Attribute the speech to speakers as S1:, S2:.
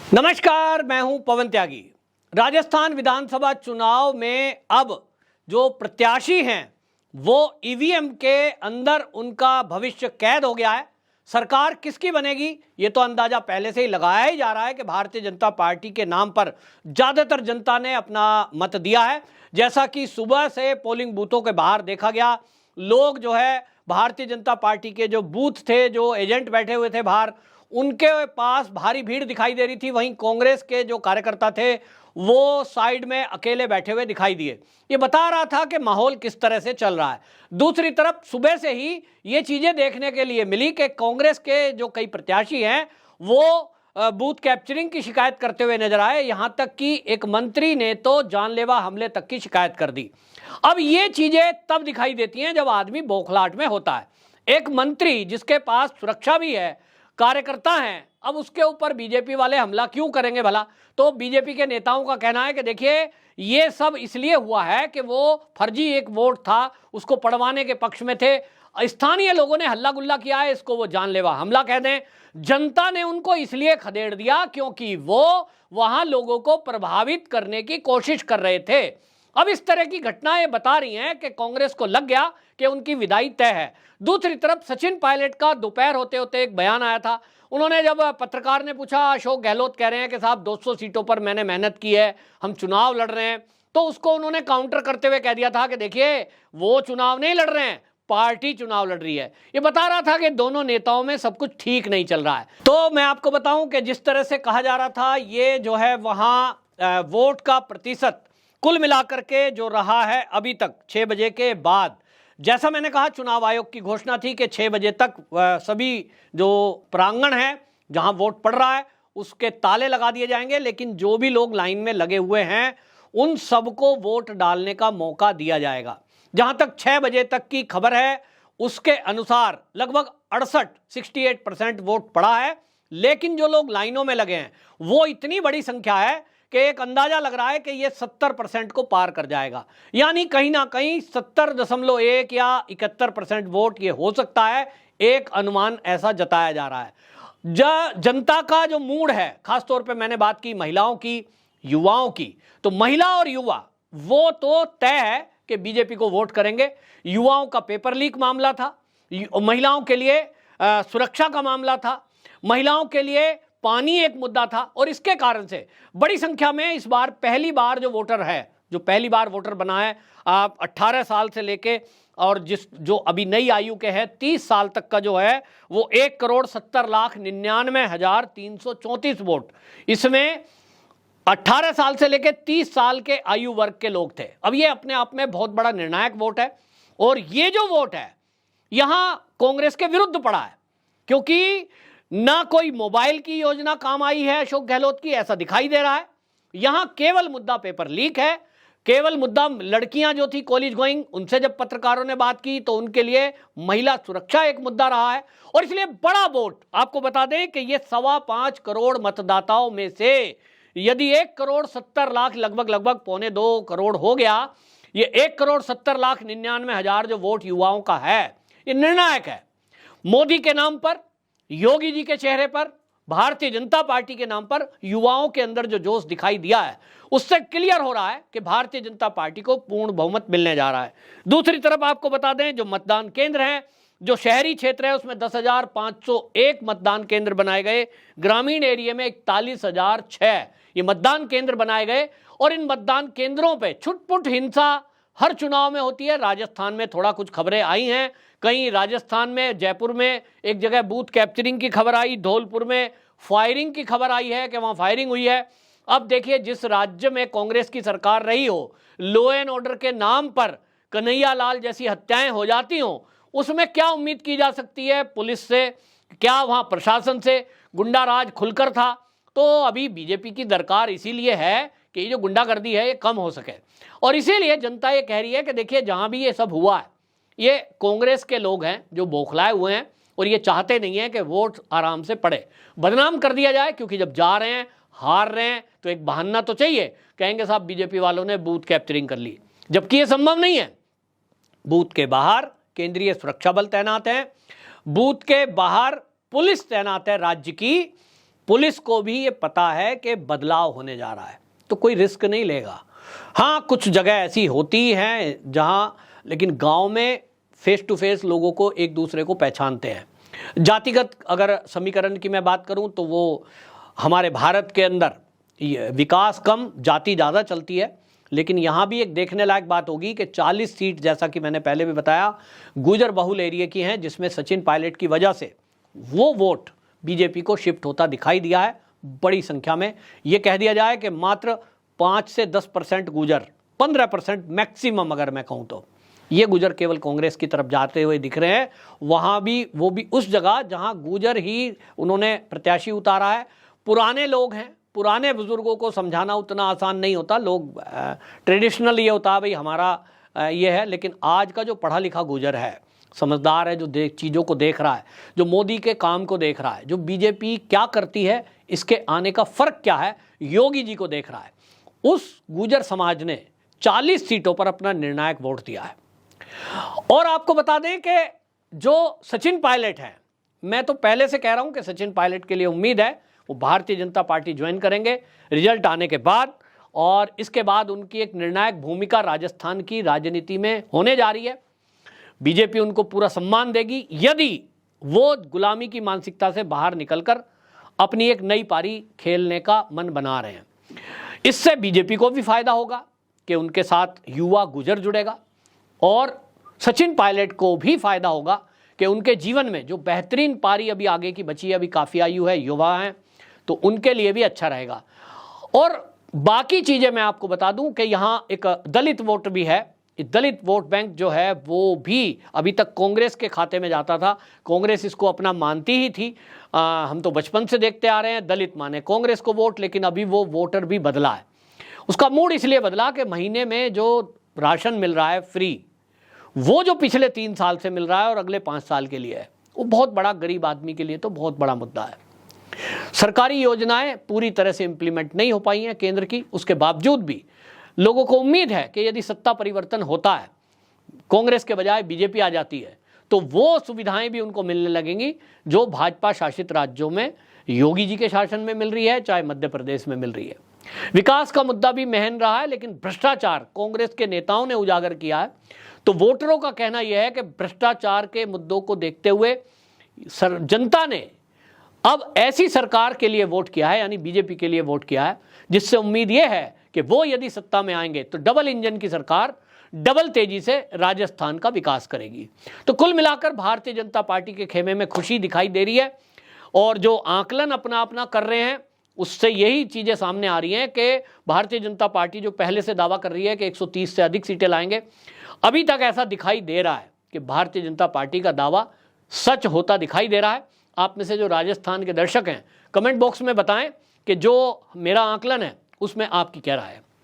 S1: नमस्कार, मैं हूं पवन त्यागी। राजस्थान विधानसभा चुनाव में अब जो प्रत्याशी हैं वो ईवीएम के अंदर उनका भविष्य कैद हो गया है। सरकार किसकी बनेगी ये तो अंदाजा पहले से ही लगाया ही जा रहा है कि भारतीय जनता पार्टी के नाम पर ज़्यादातर जनता ने अपना मत दिया है। जैसा कि सुबह से पोलिंग बूथों के बाहर देखा गया, लोग जो है भारतीय जनता पार्टी के जो बूथ थे, जो एजेंट बैठे हुए थे बाहर, उनके पास भारी भीड़ दिखाई दे रही थी। वहीं कांग्रेस के जो कार्यकर्ता थे वो साइड में अकेले बैठे हुए दिखाई दिए। ये बता रहा था कि माहौल किस तरह से चल रहा है। दूसरी तरफ सुबह से ही ये चीजें देखने के लिए मिली कि कांग्रेस के जो कई प्रत्याशी हैं वो बूथ कैप्चरिंग की शिकायत करते हुए नजर आए। यहां तक कि एक मंत्री ने तो जानलेवा हमले तक की शिकायत कर दी। अब ये चीजें तब दिखाई देती हैं जब आदमी बौखलाहट में होता है। एक मंत्री जिसके पास सुरक्षा भी है, कार्यकर्ता हैं, अब उसके ऊपर बीजेपी वाले हमला क्यों करेंगे भला? तो बीजेपी के नेताओं का कहना है कि देखिए ये सब इसलिए हुआ है कि वो फर्जी एक वोट था, उसको पड़वाने के पक्ष में थे। स्थानीय लोगों ने हल्ला गुल्ला किया है, इसको वो जानलेवा हमला कह दें। जनता ने उनको इसलिए खदेड़ दिया क्योंकि वो वहां लोगों को प्रभावित करने की कोशिश कर रहे थे। अब इस तरह की घटनाएं बता रही हैं कि कांग्रेस को लग गया कि उनकी विदाई तय है। दूसरी तरफ सचिन पायलट का दोपहर होते होते एक बयान आया था। उन्होंने जब पत्रकार ने पूछा, अशोक गहलोत कह रहे हैं कि साहब 200 सीटों पर मैंने मेहनत की है, हम चुनाव लड़ रहे हैं, तो उसको उन्होंने काउंटर करते हुए कह दिया था कि देखिए वो चुनाव नहीं लड़ रहे हैं, पार्टी चुनाव लड़ रही है। ये बता रहा था कि दोनों नेताओं में सब कुछ ठीक नहीं चल रहा है। तो मैं आपको बताऊं कि जिस तरह से कहा जा रहा था, ये जो है वहां वोट का प्रतिशत कुल मिलाकर के जो रहा है अभी तक 6 बजे के बाद, जैसा मैंने कहा चुनाव आयोग की घोषणा थी कि 6 बजे तक सभी जो प्रांगण है जहां वोट पड़ रहा है उसके ताले लगा दिए जाएंगे, लेकिन जो भी लोग लाइन में लगे हुए हैं उन सबको वोट डालने का मौका दिया जाएगा। जहां तक 6 बजे तक की खबर है उसके अनुसार लगभग 68% वोट पड़ा है, लेकिन जो लोग लाइनों में लगे हैं वो इतनी बड़ी संख्या है कि एक अंदाजा लग रहा है कि ये 70% को पार कर जाएगा। यानी कहीं ना कहीं 70.1 या 71% वोट ये हो सकता है, एक अनुमान ऐसा जताया जा रहा है। जनता का जो मूड है, खासतौर पे मैंने बात की महिलाओं की, युवाओं की, तो महिला और युवा वो तो तय है कि बीजेपी को वोट करेंगे। युवाओं का पेपर लीक मामला था, महिलाओं के लिए सुरक्षा का मामला था, महिलाओं के लिए पानी एक मुद्दा था, और इसके कारण से बड़ी संख्या में इस बार पहली बार जो वोटर है, जो पहली बार वोटर बना है, आप 18 साल से लेके और जो अभी नई आयु के हैं 30 साल तक का जो है वो 1,70,99,334 वोट, इसमें 18 साल से लेके 30 साल के आयु वर्ग के लोग थे। अब ये अपने आप में बहुत बड़ा निर्णायक वोट है, और ये जो वोट है यहां कांग्रेस के विरुद्ध पड़ा है, क्योंकि ना कोई मोबाइल की योजना काम आई है अशोक गहलोत की, ऐसा दिखाई दे रहा है। यहां केवल मुद्दा पेपर लीक है, केवल मुद्दा लड़कियां जो थी कॉलेज गोइंग, उनसे जब पत्रकारों ने बात की तो उनके लिए महिला सुरक्षा एक मुद्दा रहा है। और इसलिए बड़ा वोट, आपको बता दें कि ये 5.25 करोड़ मतदाताओं में से यदि 1,70,00,000 लगभग 1.25 करोड़ हो गया, ये 1,70,99,000 जो वोट युवाओं का है ये निर्णायक है। मोदी के नाम पर, योगी जी के चेहरे पर, भारतीय जनता पार्टी के नाम पर युवाओं के अंदर जो जोश दिखाई दिया है उससे क्लियर हो रहा है कि भारतीय जनता पार्टी को पूर्ण बहुमत मिलने जा रहा है। दूसरी तरफ आपको बता दें जो मतदान केंद्र हैं, जो शहरी क्षेत्र है उसमें 10,501 मतदान केंद्र बनाए गए, ग्रामीण एरिया में 41,006 ये मतदान केंद्र बनाए गए। और इन मतदान केंद्रों पर छुटपुट हिंसा हर चुनाव में होती है। राजस्थान में थोड़ा कुछ खबरें आई हैं, कहीं राजस्थान में जयपुर में एक जगह बूथ कैप्चरिंग की खबर आई, धौलपुर में फायरिंग की खबर आई है कि वहां फायरिंग हुई है। अब देखिए जिस राज्य में कांग्रेस की सरकार रही हो, लॉ एंड ऑर्डर के नाम पर कन्हैया लाल जैसी हत्याएं हो जाती हों, उसमें क्या उम्मीद की जा सकती है पुलिस से, क्या वहां प्रशासन से? गुंडा राज खुलकर था। तो अभी बीजेपी की दरकार इसीलिए है कि ये जो गुंडागर्दी है ये कम हो सके, और इसीलिए जनता ये कह रही है कि देखिए जहां भी ये सब हुआ है ये कांग्रेस के लोग हैं जो बौखलाए हुए हैं, और ये चाहते नहीं है कि वोट आराम से पड़े, बदनाम कर दिया जाए। क्योंकि जब जा रहे हैं, हार रहे हैं, तो एक बहाना तो चाहिए, कहेंगे साहब बीजेपी वालों ने बूथ कैप्चरिंग कर ली, जबकि ये संभव नहीं है। बूथ के बाहर केंद्रीय सुरक्षा बल तैनात हैं, बूथ के बाहर पुलिस तैनात है राज्य की, पुलिस को भी ये पता है कि बदलाव होने जा रहा है, तो कोई रिस्क नहीं लेगा। हाँ, कुछ जगह ऐसी होती हैं जहाँ, लेकिन गांव में फेस टू फेस लोगों को एक दूसरे को पहचानते हैं। जातिगत अगर समीकरण की मैं बात करूं तो वो हमारे भारत के अंदर विकास कम, जाति ज़्यादा चलती है। लेकिन यहाँ भी एक देखने लायक बात होगी कि 40 सीट, जैसा कि मैंने पहले भी बताया, गुजर बहुल एरिया की हैं, जिसमें सचिन पायलट की वजह से वो वोट बीजेपी को शिफ्ट होता दिखाई दिया है बड़ी संख्या में। ये कह दिया जाए कि मात्र 5 से 10% गुजर, 15% मैक्सिमम अगर मैं कहूँ तो ये गुजर केवल कांग्रेस की तरफ जाते हुए दिख रहे हैं। वहाँ भी, वो भी उस जगह जहाँ गुजर ही उन्होंने प्रत्याशी उतारा है। पुराने लोग हैं, पुराने बुजुर्गों को समझाना उतना आसान नहीं होता। लोग ट्रेडिशनल ये होता है भाई हमारा ये है, लेकिन आज का जो पढ़ा लिखा गुजर है, समझदार है, जो चीज़ों को देख रहा है, जो मोदी के काम को देख रहा है, जो बीजेपी क्या करती है, इसके आने का फ़र्क क्या है, योगी जी को देख रहा है, उस गुजर समाज ने 40 सीटों पर अपना निर्णायक वोट दिया है। और आपको बता दें कि जो सचिन पायलट हैं, मैं तो पहले से कह रहा हूं कि सचिन पायलट के लिए उम्मीद है वो भारतीय जनता पार्टी ज्वाइन करेंगे रिजल्ट आने के बाद, और इसके बाद उनकी एक निर्णायक भूमिका राजस्थान की राजनीति में होने जा रही है। बीजेपी उनको पूरा सम्मान देगी यदि वो गुलामी की मानसिकता से बाहर निकलकर अपनी एक नई पारी खेलने का मन बना रहे हैं। इससे बीजेपी को भी फायदा होगा कि उनके साथ युवा गुजर जुड़ेगा, और सचिन पायलट को भी फायदा होगा कि उनके जीवन में जो बेहतरीन पारी अभी आगे की बची है, अभी काफ़ी आयु है, युवा हैं, तो उनके लिए भी अच्छा रहेगा। और बाकी चीज़ें मैं आपको बता दूं कि यहाँ एक दलित वोट भी है। दलित वोट बैंक जो है वो भी अभी तक कांग्रेस के खाते में जाता था, कांग्रेस इसको अपना मानती ही थी। हम तो बचपन से देखते आ रहे हैं, दलित माने कांग्रेस को वोट, लेकिन अभी वो वोटर भी बदला है। उसका मूड इसलिए बदला कि महीने में जो राशन मिल रहा है फ्री, वो जो पिछले 3 साल से मिल रहा है और अगले 5 साल के लिए है, वो बहुत बड़ा, गरीब आदमी के लिए तो बहुत बड़ा मुद्दा है। सरकारी योजनाएं पूरी तरह से इंप्लीमेंट नहीं हो पाई हैं केंद्र की, उसके बावजूद भी लोगों को उम्मीद है कि यदि सत्ता परिवर्तन होता है, कांग्रेस के बजाय बीजेपी आ जाती है, तो वो सुविधाएं भी उनको मिलने लगेंगी जो भाजपा शासित राज्यों में योगी जी के शासन में मिल रही है, चाहे मध्य प्रदेश में मिल रही है। विकास का मुद्दा भी महन रहा है, लेकिन भ्रष्टाचार कांग्रेस के नेताओं ने उजागर किया है। तो वोटरों का कहना यह है कि भ्रष्टाचार के मुद्दों को देखते हुए जनता ने अब ऐसी सरकार के लिए वोट किया है, यानी बीजेपी के लिए वोट किया है, जिससे उम्मीद यह है कि वो यदि सत्ता में आएंगे तो डबल इंजन की सरकार डबल तेजी से राजस्थान का विकास करेगी। तो कुल मिलाकर भारतीय जनता पार्टी के खेमे में खुशी दिखाई दे रही है, और जो आकलन अपना अपना कर रहे हैं उससे यही चीज़ें सामने आ रही हैं कि भारतीय जनता पार्टी जो पहले से दावा कर रही है कि 130 से अधिक सीटें लाएंगे, अभी तक ऐसा दिखाई दे रहा है कि भारतीय जनता पार्टी का दावा सच होता दिखाई दे रहा है। आप में से जो राजस्थान के दर्शक हैं, कमेंट बॉक्स में बताएं कि जो मेरा आकलन है उसमें आपकी क्या राय है।